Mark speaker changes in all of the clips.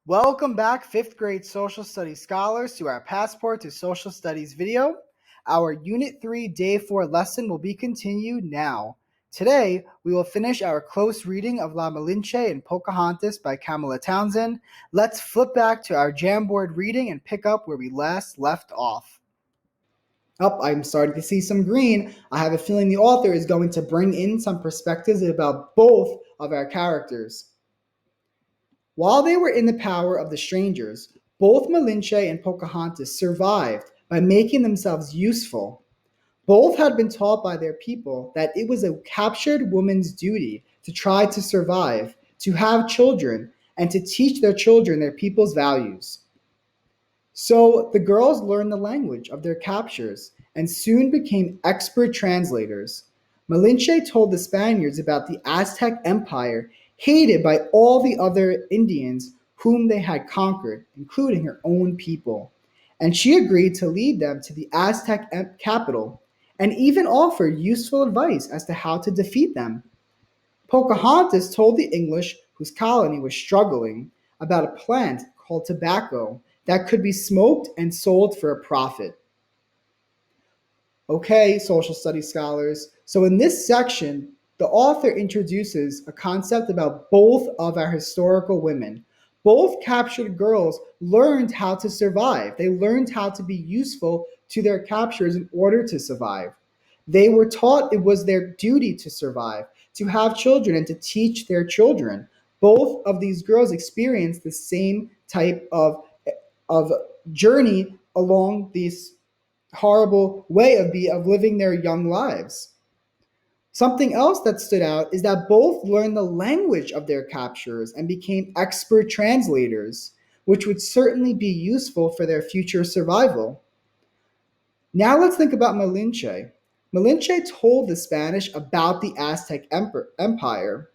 Speaker 1: Welcome back, 5th grade social studies scholars, to our Passport to Social Studies video. Our Unit 3 Day 4 lesson will be continued now. Today, we will finish our close reading of La Malinche and Pocahontas by Kamala Townsend. Let's flip back to our Jamboard reading and pick up where we last left off. I'm starting to see some green. I have a feeling the author is going to bring in some perspectives about both of our characters. While they were in the power of the strangers, both Malinche and Pocahontas survived by making themselves useful. Both had been taught by their people that it was a captured woman's duty to try to survive, to have children, and to teach their children their people's values. So the girls learned the language of their captors and soon became expert translators. Malinche told the Spaniards about the Aztec Empire, hated by all the other Indians whom they had conquered, including her own people. And she agreed to lead them to the Aztec capital and even offered useful advice as to how to defeat them. Pocahontas told the English, whose colony was struggling, about a plant called tobacco that could be smoked and sold for a profit. Okay, social studies scholars. So in this section, the author introduces a concept about both of our historical women. Both captured girls learned how to survive. They learned how to be useful to their captors in order to survive. They were taught it was their duty to survive, to have children, and to teach their children. Both of these girls experienced the same type of journey along this horrible way of living their young lives. Something else that stood out is that both learned the language of their captors and became expert translators, which would certainly be useful for their future survival. Now let's think about Malinche. Malinche told the Spanish about the Aztec Empire,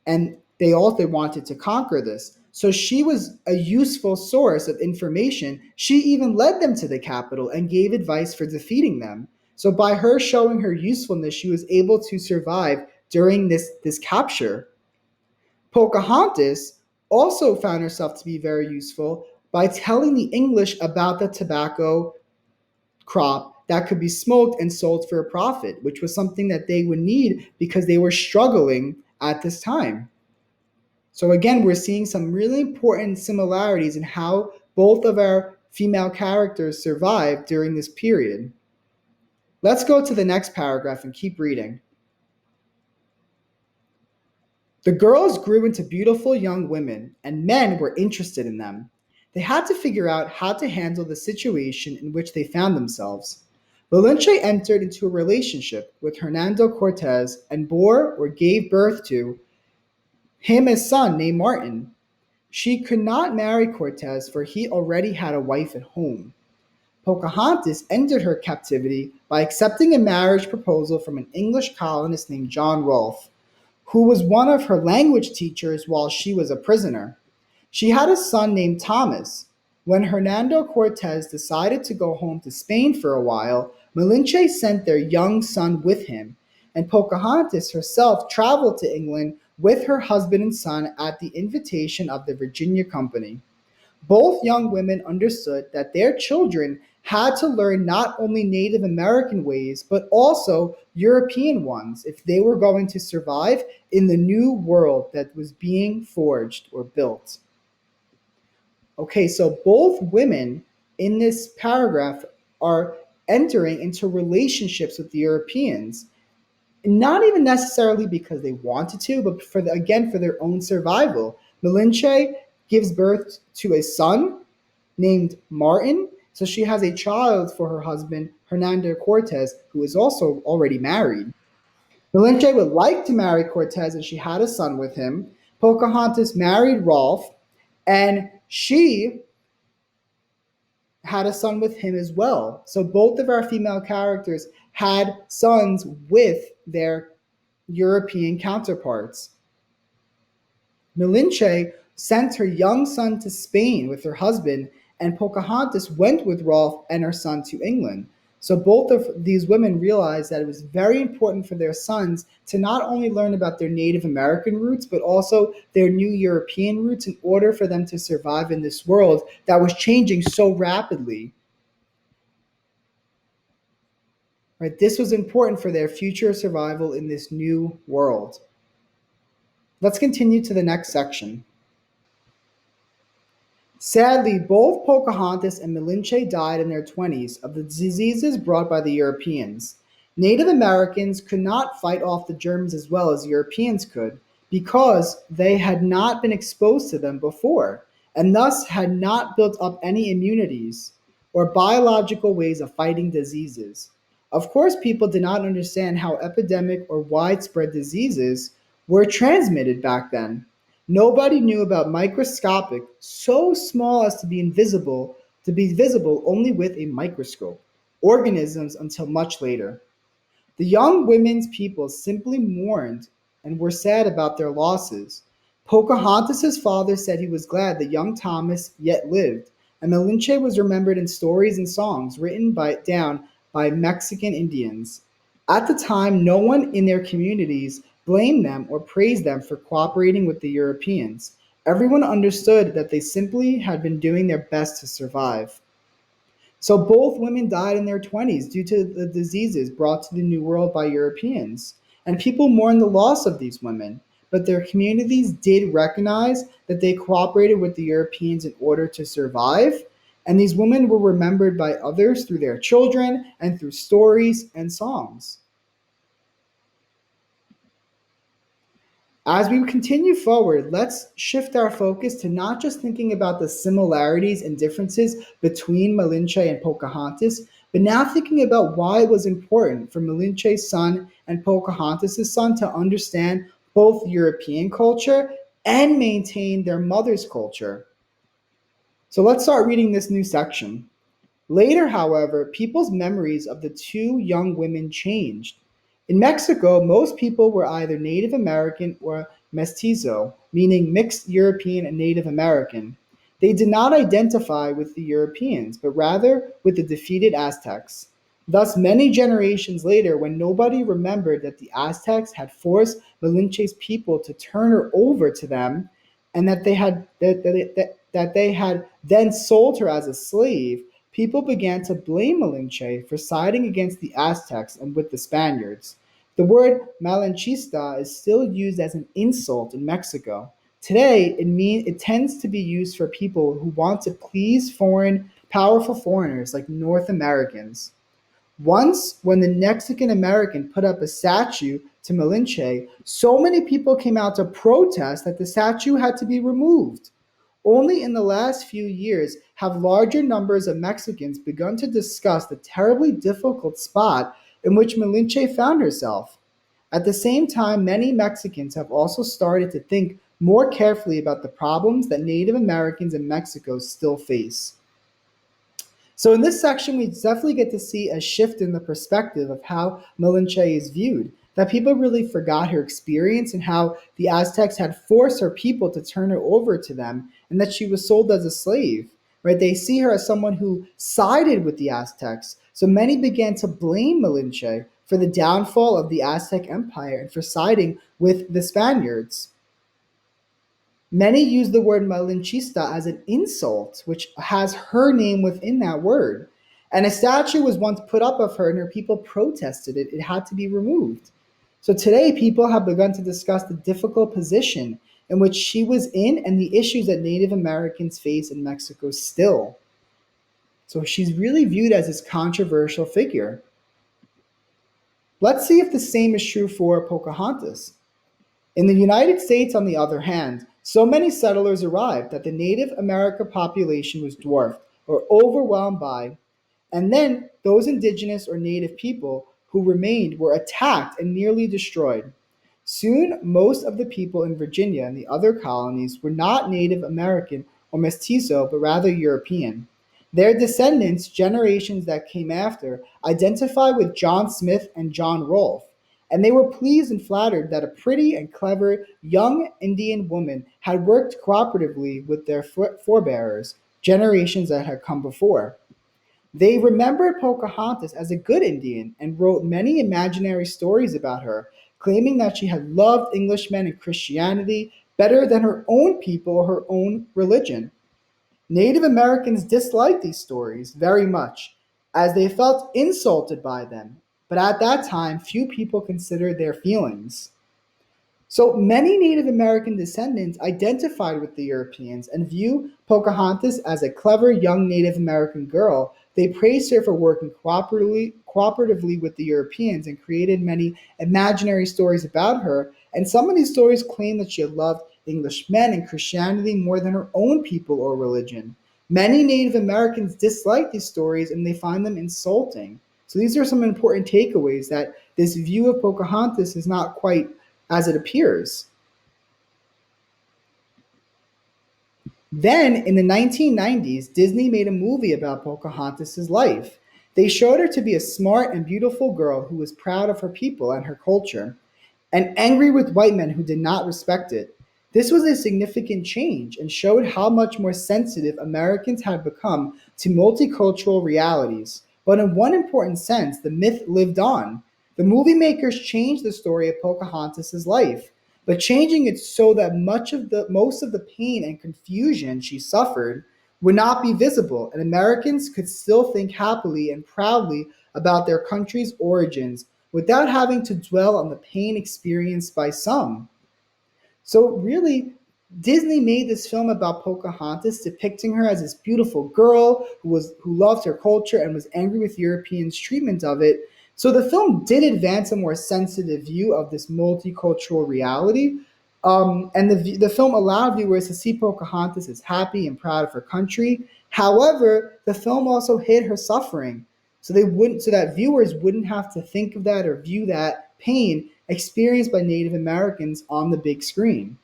Speaker 1: and they also wanted to conquer this. So she was a useful source of information. She even led them to the capital and gave advice for defeating them. So by her showing her usefulness, she was able to survive during this capture. Pocahontas also found herself to be very useful by telling the English about the tobacco crop that could be smoked and sold for a profit, which was something that they would need because they were struggling at this time. So again, we're seeing some really important similarities in how both of our female characters survived during this period. Let's go to the next paragraph and keep reading. The girls grew into beautiful young women, and men were interested in them. They had to figure out how to handle the situation in which they found themselves. Malinche entered into a relationship with Hernando Cortez and bore or gave birth to him a son named Martin. She could not marry Cortez, for he already had a wife at home. Pocahontas ended her captivity by accepting a marriage proposal from an English colonist named John Rolfe, who was one of her language teachers while she was a prisoner. She had a son named Thomas. When Hernando Cortez decided to go home to Spain for a while, Malinche sent their young son with him, and Pocahontas herself traveled to England with her husband and son at the invitation of the Virginia Company. Both young women understood that their children had to learn not only Native American ways, but also European ones if they were going to survive in the new world that was being forged or built. Okay, so both women in this paragraph are entering into relationships with the Europeans, not even necessarily because they wanted to, but again for their own survival. Malinche gives birth to a son named Martin, so she has a child for her husband Hernando Cortez, who is also already married. Malinche would like to marry Cortez, and she had a son with him. Pocahontas married Rolfe, and she had a son with him as well. So both of our female characters had sons with their European counterparts. Malinche sent her young son to Spain with her husband, and Pocahontas went with Rolfe and her son to England. So both of these women realized that it was very important for their sons to not only learn about their Native American roots, but also their new European roots in order for them to survive in this world that was changing so rapidly. Right? This was important for their future survival in this new world. Let's continue to the next section. Sadly, both Pocahontas and Malinche died in their 20s of the diseases brought by the Europeans. Native Americans could not fight off the germs as well as Europeans could because they had not been exposed to them before and thus had not built up any immunities or biological ways of fighting diseases. Of course, people did not understand how epidemic or widespread diseases were transmitted back then. Nobody knew about microscopic, so small as to be visible only with a microscope, organisms until much later. The young women's people simply mourned and were sad about their losses. Pocahontas' father said he was glad that young Thomas yet lived, and Malinche was remembered in stories and songs written down by Mexican Indians. At the time, no one in their communities blamed them or praised them for cooperating with the Europeans. Everyone understood that they simply had been doing their best to survive. So both women died in their 20s due to the diseases brought to the New World by Europeans. And people mourn the loss of these women, but their communities did recognize that they cooperated with the Europeans in order to survive. And these women were remembered by others through their children and through stories and songs. As we continue forward, let's shift our focus to not just thinking about the similarities and differences between Malinche and Pocahontas, but now thinking about why it was important for Malinche's son and Pocahontas' son to understand both European culture and maintain their mother's culture. So let's start reading this new section. Later, however, people's memories of the two young women changed. In Mexico, most people were either Native American or mestizo, meaning mixed European and Native American. They did not identify with the Europeans, but rather with the defeated Aztecs. Thus, many generations later, when nobody remembered that the Aztecs had forced Malinche's people to turn her over to them, and that they had then sold her as a slave, people began to blame Malinche for siding against the Aztecs and with the Spaniards. The word Malinchista is still used as an insult in Mexico. Today, it tends to be used for people who want to please powerful foreigners like North Americans. Once, when the Mexican American put up a statue to Malinche, so many people came out to protest that the statue had to be removed. Only in the last few years have larger numbers of Mexicans begun to discuss the terribly difficult spot in which Malinche found herself. At the same time, many Mexicans have also started to think more carefully about the problems that Native Americans in Mexico still face. So in this section, we definitely get to see a shift in the perspective of how Malinche is viewed. That people really forgot her experience and how the Aztecs had forced her people to turn her over to them and that she was sold as a slave. Right? They see her as someone who sided with the Aztecs. So many began to blame Malinche for the downfall of the Aztec Empire and for siding with the Spaniards. Many use the word Malinchista as an insult, which has her name within that word. And a statue was once put up of her, and her people protested it. It had to be removed. So today, people have begun to discuss the difficult position in which she was in and the issues that Native Americans face in Mexico still. So she's really viewed as this controversial figure. Let's see if the same is true for Pocahontas. In the United States, on the other hand, so many settlers arrived that the Native American population was dwarfed or overwhelmed by, and then those indigenous or native people who remained were attacked and nearly destroyed. Soon, most of the people in Virginia and the other colonies were not Native American or mestizo, but rather European. Their descendants, generations that came after, identify with John Smith and John Rolfe, and they were pleased and flattered that a pretty and clever young Indian woman had worked cooperatively with their forebears, generations that had come before. They remembered Pocahontas as a good Indian and wrote many imaginary stories about her, claiming that she had loved Englishmen and Christianity better than her own people or her own religion. Native Americans disliked these stories very much, as they felt insulted by them, but at that time, few people considered their feelings. So many Native American descendants identified with the Europeans and view Pocahontas as a clever young Native American girl. They praised her for working cooperatively with the Europeans and created many imaginary stories about her. And some of these stories claim that she had loved English men and Christianity more than her own people or religion. Many Native Americans dislike these stories and they find them insulting. So these are some important takeaways that this view of Pocahontas is not quite as it appears. Then, in the 1990s, Disney made a movie about Pocahontas' life. They showed her to be a smart and beautiful girl who was proud of her people and her culture, and angry with white men who did not respect it. This was a significant change and showed how much more sensitive Americans had become to multicultural realities. But in one important sense, the myth lived on. The movie makers changed the story of Pocahontas' life, but changing it so that most of the pain and confusion she suffered would not be visible, and Americans could still think happily and proudly about their country's origins without having to dwell on the pain experienced by some. So really, Disney made this film about Pocahontas, depicting her as this beautiful girl who loved her culture and was angry with Europeans' treatment of it. So the film did advance a more sensitive view of this multicultural reality, and the film allowed viewers to see Pocahontas as happy and proud of her country. However, the film also hid her suffering, so that viewers wouldn't have to think of that or view that pain experienced by Native Americans on the big screen.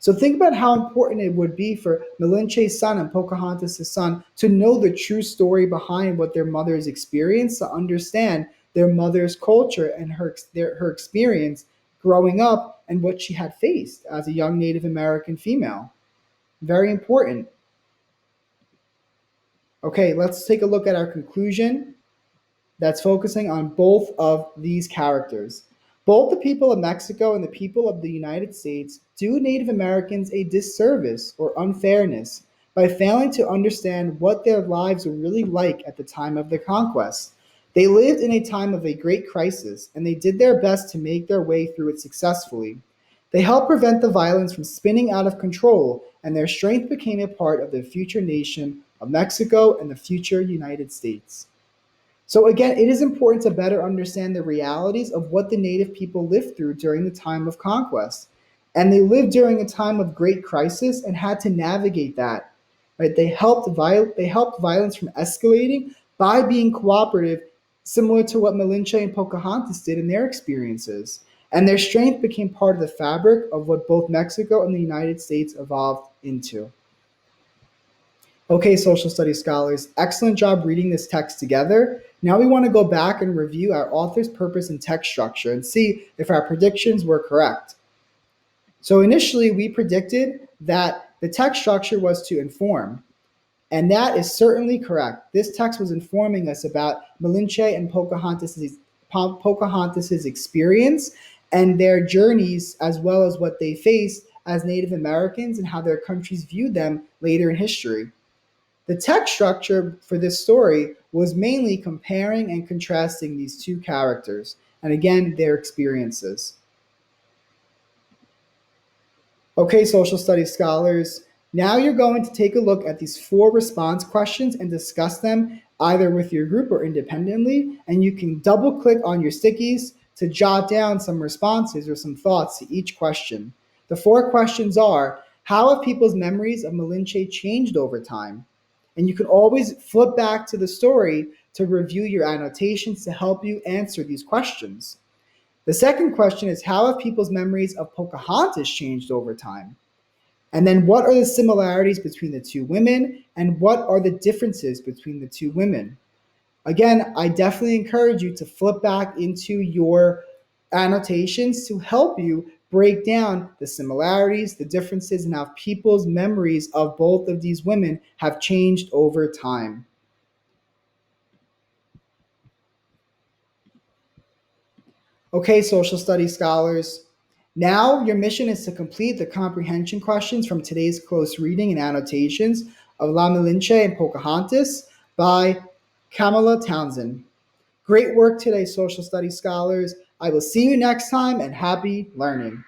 Speaker 1: So think about how important it would be for Malinche's son and Pocahontas' son to know the true story behind what their mothers experienced, to understand their mother's culture and her experience growing up and what she had faced as a young Native American female. Very important. Okay, let's take a look at our conclusion that's focusing on both of these characters. Both the people of Mexico and the people of the United States do Native Americans a disservice or unfairness by failing to understand what their lives were really like at the time of the conquest. They lived in a time of a great crisis, and they did their best to make their way through it successfully. They helped prevent the violence from spinning out of control, and their strength became a part of the future nation of Mexico and the future United States. So again, it is important to better understand the realities of what the native people lived through during the time of conquest. And they lived during a time of great crisis and had to navigate that. Right? They helped violence from escalating by being cooperative, similar to what Malinche and Pocahontas did in their experiences. And their strength became part of the fabric of what both Mexico and the United States evolved into. Okay, social studies scholars, excellent job reading this text together. Now we want to go back and review our author's purpose and text structure and see if our predictions were correct. So initially, we predicted that the text structure was to inform, and that is certainly correct. This text was informing us about Malinche and Pocahontas's experience and their journeys, as well as what they faced as Native Americans and how their countries viewed them later in history. The text structure for this story was mainly comparing and contrasting these two characters, and again, their experiences. Okay, social studies scholars, now you're going to take a look at these four response questions and discuss them either with your group or independently, and you can double click on your stickies to jot down some responses or some thoughts to each question. The four questions are, how have people's memories of Malinche changed over time? And you can always flip back to the story to review your annotations to help you answer these questions. The second question is, how have people's memories of Pocahontas changed over time? And then what are the similarities between the two women and what are the differences between the two women? Again, I definitely encourage you to flip back into your annotations to help you break down the similarities, the differences, and how people's memories of both of these women have changed over time. Okay, social studies scholars. Now your mission is to complete the comprehension questions from today's close reading and annotations of La Malinche and Pocahontas by Kamala Townsend. Great work today, social studies scholars. I will see you next time and happy learning.